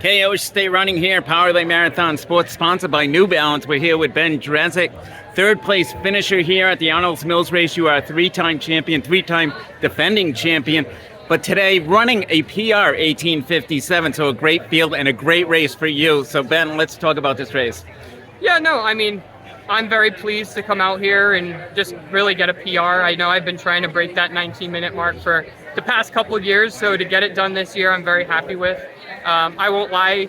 KO Stay Running here, Powered by Marathon Sports, sponsored by New Balance. We're here with Ben Drezek, third place finisher here at the Arnold Mills Race. You are a three-time champion, three-time defending champion, but today running a PR 18:57, so a great field and a great race for you. So Ben, let's talk about this race. Yeah, no, I mean, I'm very pleased to come out here and just really get a PR. I know I've been trying to break that 19-minute mark for the past couple of years, so to get it done this year, I'm very happy with. I won't lie,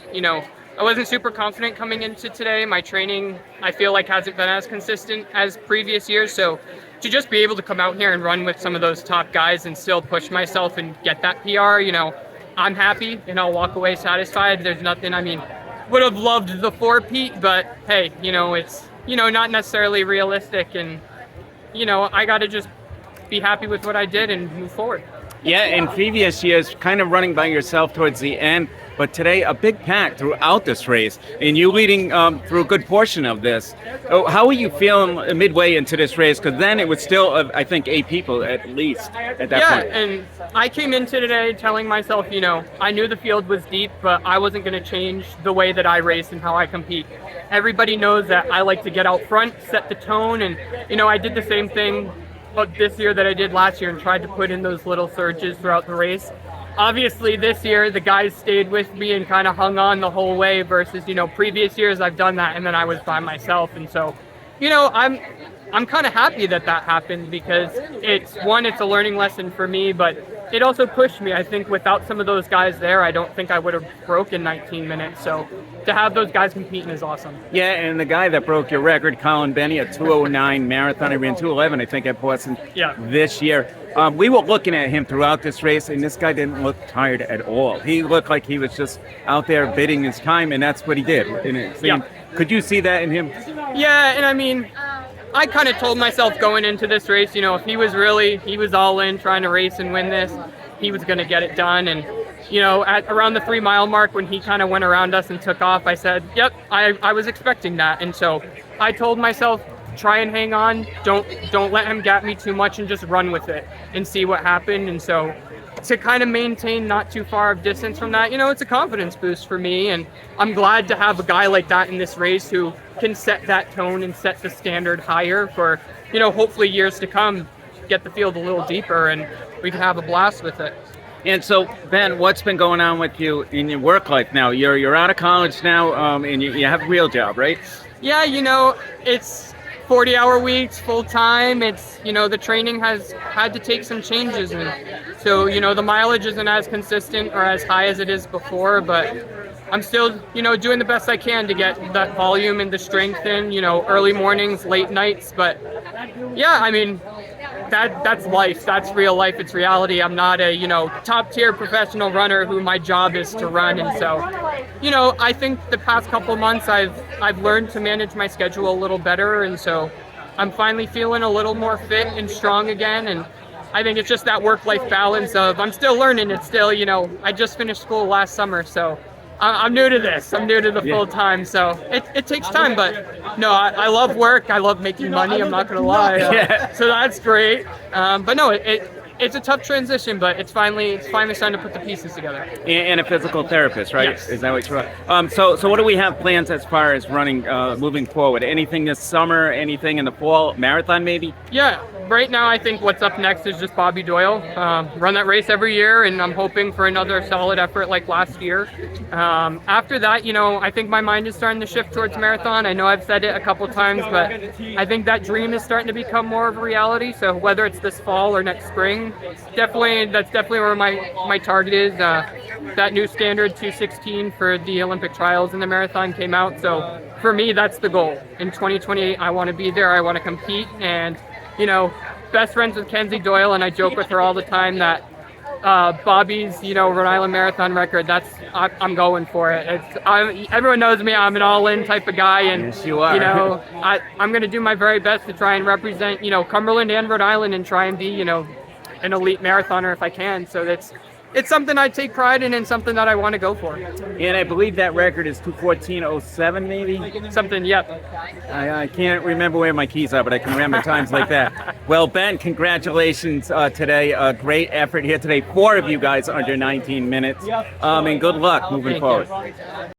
I wasn't super confident coming into today. My training, I feel like, hasn't been as consistent as previous years, so to just be able to come out here and run with some of those top guys and still push myself and get that PR, I'm happy and I'll walk away satisfied. There's nothing, would have loved the four-peat, but hey, it's, not necessarily realistic, and, I got to just be happy with what I did and move forward. Yeah, in previous years, kind of running by yourself towards the end, but today a big pack throughout this race, and you leading through a good portion of this. How are you feeling midway into this race? Because then it was still, I think, 8 people at least at that point. Yeah, and I came into today telling myself, I knew the field was deep, but I wasn't going to change the way that I race and how I compete. Everybody knows that I like to get out front, set the tone, and, I did the same thing this year that I did last year and tried to put in those little surges throughout the race. Obviously this year the guys stayed with me and kind of hung on the whole way versus, previous years I've done that and then I was by myself. And so, I'm kind of happy that happened because it's a learning lesson for me, but it also pushed me. I think without some of those guys there, I don't think I would have broken 19 minutes. So to have those guys competing is awesome. Yeah, and the guy that broke your record, Colin Benny, a 2:09 marathon, he ran 2:11, I think, at Boston this year. We were looking at him throughout this race, and this guy didn't look tired at all. He looked like he was just out there bidding his time, and that's what he did. Could you see that in him? Yeah, and I kind of told myself going into this race, if he was all in trying to race and win this, he was going to get it done. And, at around the 3 mile mark when he kind of went around us and took off, I said, yep, I was expecting that. And so I told myself, try and hang on. Don't let him gap me too much and just run with it and see what happened. And so to kind of maintain not too far of distance from that, it's a confidence boost for me. And I'm glad to have a guy like that in this race who can set that tone and set the standard higher for, hopefully years to come, get the field a little deeper and we can have a blast with it. And so, Ben, what's been going on with you in your work life now? You're out of college now, and you have a real job, right? Yeah, it's 40-hour weeks, full time. It's, the training has had to take some changes. And so, the mileage isn't as consistent or as high as it is before, but I'm still, doing the best I can to get that volume and the strength in, early mornings, late nights. But yeah, that's life. That's real life. It's reality. I'm not a, top tier professional runner who my job is to run. And so, I think the past couple months I've learned to manage my schedule a little better. And so I'm finally feeling a little more fit and strong again. And I think it's just that work-life balance of I'm still learning. It's still, I just finished school last summer. So I'm new to this. I'm new to the full time, so it takes time. But no, I love work. I love making money. I'm not gonna lie. So that's great. But no, it's a tough transition, but it's finally starting to put the pieces together. And a physical therapist, right? Yes. Is that what you're? So what do we have plans as far as running moving forward? Anything this summer? Anything in the fall? Marathon maybe? Yeah. Right now, I think what's up next is just Bobby Doyle. Run that race every year, and I'm hoping for another solid effort like last year. After that, I think my mind is starting to shift towards marathon. I know I've said it a couple times, but I think that dream is starting to become more of a reality. So whether it's this fall or next spring, that's definitely where my target is. That new standard 2:16 for the Olympic trials and the marathon came out. So for me, that's the goal. In 2028, I want to be there. I want to compete, and best friends with Kenzie Doyle, and I joke with her all the time that Bobby's, Rhode Island marathon record, I'm going for it. Everyone knows me, I'm an all-in type of guy, and yes, you are. I'm going to do my very best to try and represent, Cumberland and Rhode Island and try and be, an elite marathoner if I can. So it's something I take pride in and something that I want to go for. And I believe that record is 2:14:07, maybe? Something, yep. I can't remember where my keys are, but I can remember times like that. Well, Ben, congratulations today. A great effort here today. 4 of you guys under 19 minutes. And good luck moving Thank forward. you.